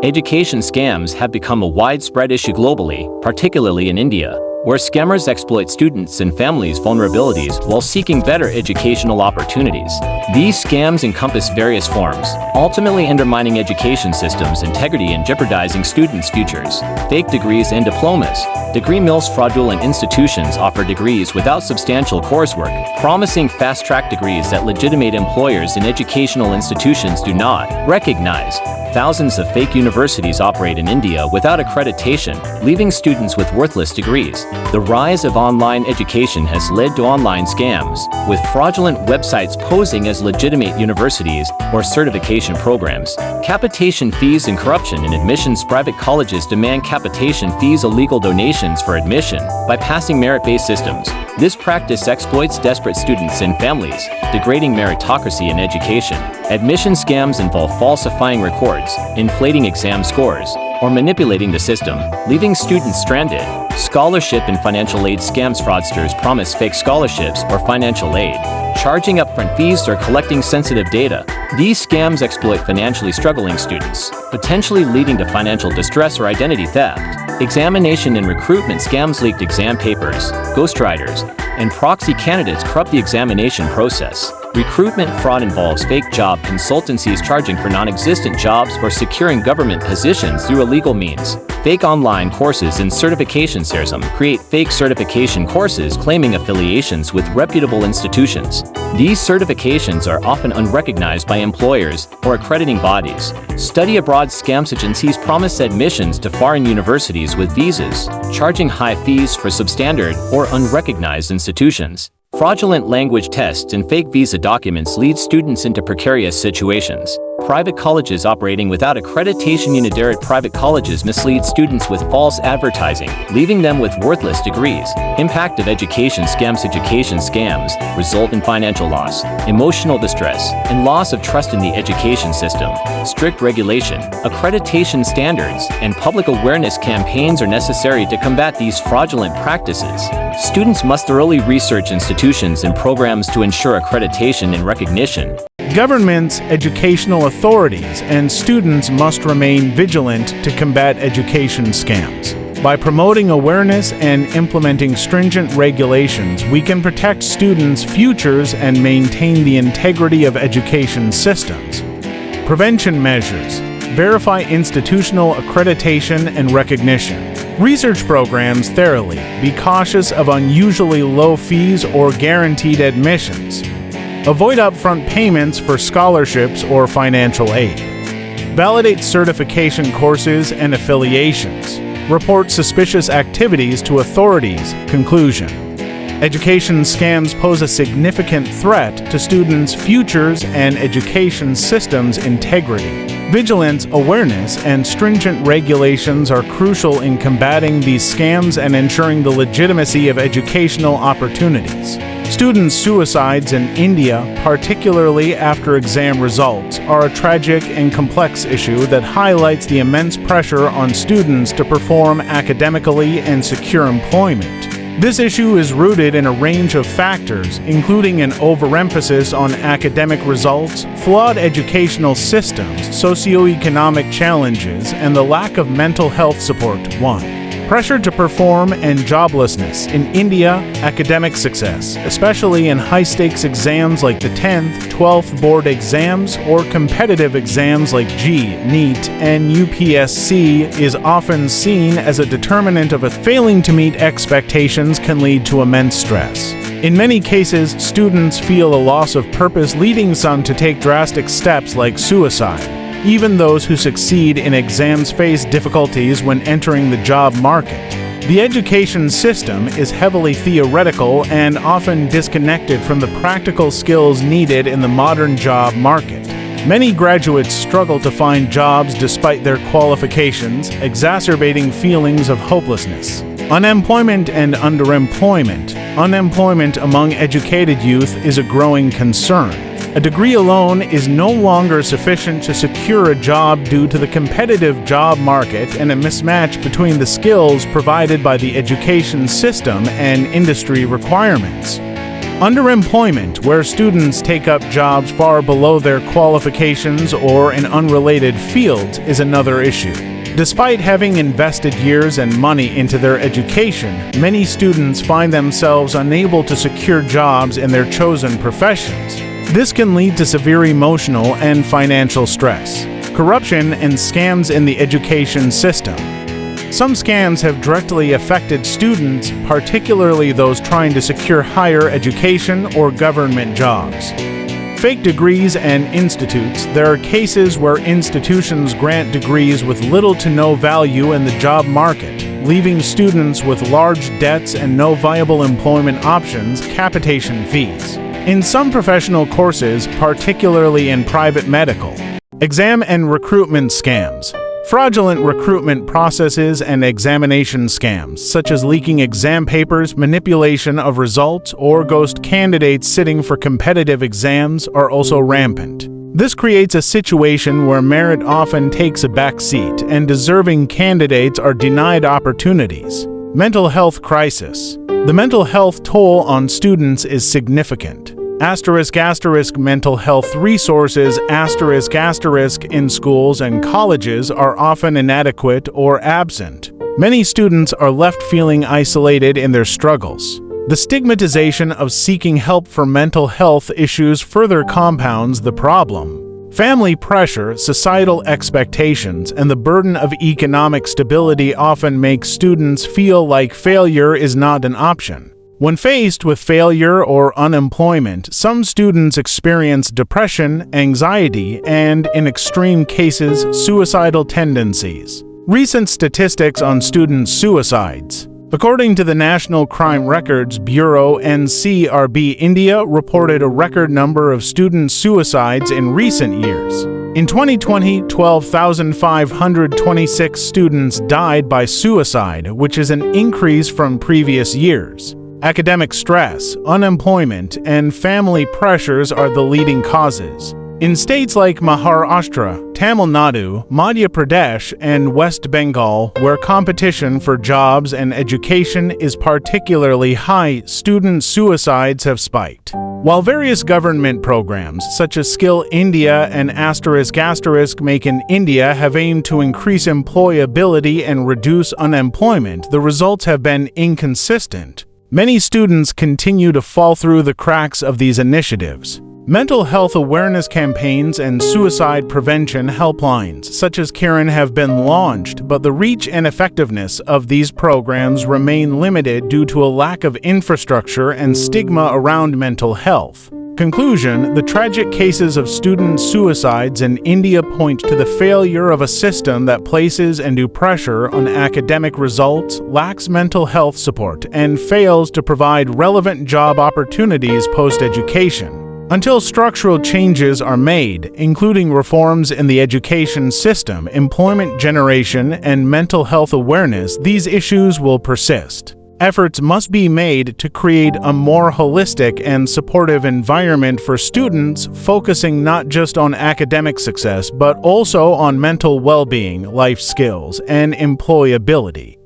Education scams have become a widespread issue globally, particularly in India, where scammers exploit students and families' vulnerabilities while seeking better educational opportunities. These scams encompass various forms, ultimately undermining education systems' integrity and jeopardizing students' futures. Fake degrees and diplomas. Degree mills. Fraudulent institutions offer degrees without substantial coursework, promising fast-track degrees that legitimate employers and educational institutions do not recognize. Thousands of fake universities operate in India without accreditation, leaving students with worthless degrees. The rise of online education has led to online scams, with fraudulent websites posing as legitimate universities or certification programs. Capitation fees and corruption in admissions. Private colleges demand capitation fees, illegal donations for admission, bypassing merit-based systems. This practice exploits desperate students and families, degrading meritocracy in education. Admission scams involve falsifying records, inflating exam scores, or manipulating the system, leaving students stranded. Scholarship and financial aid scams. Fraudsters promise fake scholarships or financial aid, charging upfront fees or collecting sensitive data. These scams exploit financially struggling students, potentially leading to financial distress or identity theft. Examination and recruitment scams. Leaked exam papers, ghostwriters, and proxy candidates corrupt the examination process. Recruitment fraud involves fake job consultancies charging for non-existent jobs or securing government positions through illegal means. Fake online courses and certification. Some create fake certification courses claiming affiliations with reputable institutions. These certifications are often unrecognized by employers or accrediting bodies. Study abroad scams. Agencies promise admissions to foreign universities with visas, charging high fees for substandard or unrecognized institutions. Fraudulent language tests and fake visa documents lead students into precarious situations. Private colleges operating without accreditation. Unidirect private colleges mislead students with false advertising, leaving them with worthless degrees. Impact of education scams. Education scams result in financial loss, emotional distress, and loss of trust in the education system. Strict regulation, accreditation standards, and public awareness campaigns are necessary to combat these fraudulent practices. Students must thoroughly research institutions and programs to ensure accreditation and recognition. Governments, educational authorities, and students must remain vigilant to combat education scams. By promoting awareness and implementing stringent regulations, we can protect students' futures and maintain the integrity of education systems. Prevention measures. Verify institutional accreditation and recognition. Research programs thoroughly. Be cautious of unusually low fees or guaranteed admissions. Avoid upfront payments for scholarships or financial aid. Validate certification courses and affiliations. Report suspicious activities to authorities. Conclusion. Education scams pose a significant threat to students' futures and education systems' integrity. Vigilance, awareness, and stringent regulations are crucial in combating these scams and ensuring the legitimacy of educational opportunities. Student suicides in India, particularly after exam results, are a tragic and complex issue that highlights the immense pressure on students to perform academically and secure employment. This issue is rooted in a range of factors, including an overemphasis on academic results, flawed educational systems, socioeconomic challenges, and the lack of mental health support. 1. Pressure to perform and joblessness. In India, academic success, especially in high-stakes exams like the 10th, 12th board exams or competitive exams like JEE, NEET, and UPSC, is often seen as a determinant of failing to meet expectations can lead to immense stress. In many cases, students feel a loss of purpose, leading some to take drastic steps like suicide. Even those who succeed in exams face difficulties when entering the job market. The education system is heavily theoretical and often disconnected from the practical skills needed in the modern job market. Many graduates struggle to find jobs despite their qualifications, exacerbating feelings of hopelessness. Unemployment and underemployment. Unemployment among educated youth is a growing concern. A degree alone is no longer sufficient to secure a job due to the competitive job market and a mismatch between the skills provided by the education system and industry requirements. Underemployment, where students take up jobs far below their qualifications or in unrelated fields, is another issue. Despite having invested years and money into their education, many students find themselves unable to secure jobs in their chosen professions. This can lead to severe emotional and financial stress. Corruption and scams in the education system. Some scams have directly affected students, particularly those trying to secure higher education or government jobs. Fake degrees and institutes. There are cases where institutions grant degrees with little to no value in the job market, leaving students with large debts and no viable employment options. Capitation fees. In some professional courses, particularly in private medical. Exam and recruitment scams. Fraudulent recruitment processes and examination scams, such as leaking exam papers, manipulation of results, or ghost candidates sitting for competitive exams, are also rampant. This creates a situation where merit often takes a back seat and deserving candidates are denied opportunities. Mental health crisis. The mental health toll on students is significant. Mental health resources in schools and colleges are often inadequate or absent. Many students are left feeling isolated in their struggles. The stigmatization of seeking help for mental health issues further compounds the problem. Family pressure, societal expectations, and the burden of economic stability often make students feel like failure is not an option. When faced with failure or unemployment, some students experience depression, anxiety, and, in extreme cases, suicidal tendencies. Recent statistics on student suicides. According to the National Crime Records Bureau, NCRB, India reported a record number of student suicides in recent years. In 2020, 12,526 students died by suicide, which is an increase from previous years. Academic stress, unemployment, and family pressures are the leading causes. In states like Maharashtra, Tamil Nadu, Madhya Pradesh, and West Bengal, where competition for jobs and education is particularly high, student suicides have spiked. While various government programs, such as Skill India and Make in India, have aimed to increase employability and reduce unemployment, the results have been inconsistent. Many students continue to fall through the cracks of these initiatives. Mental health awareness campaigns and suicide prevention helplines, such as Karen, have been launched, but the reach and effectiveness of these programs remain limited due to a lack of infrastructure and stigma around mental health. Conclusion: the tragic cases of student suicides in India point to the failure of a system that places undue pressure on academic results, lacks mental health support, and fails to provide relevant job opportunities post-education. Until structural changes are made, including reforms in the education system, employment generation, and mental health awareness, these issues will persist. Efforts must be made to create a more holistic and supportive environment for students, focusing not just on academic success but also on mental well-being, life skills, and employability.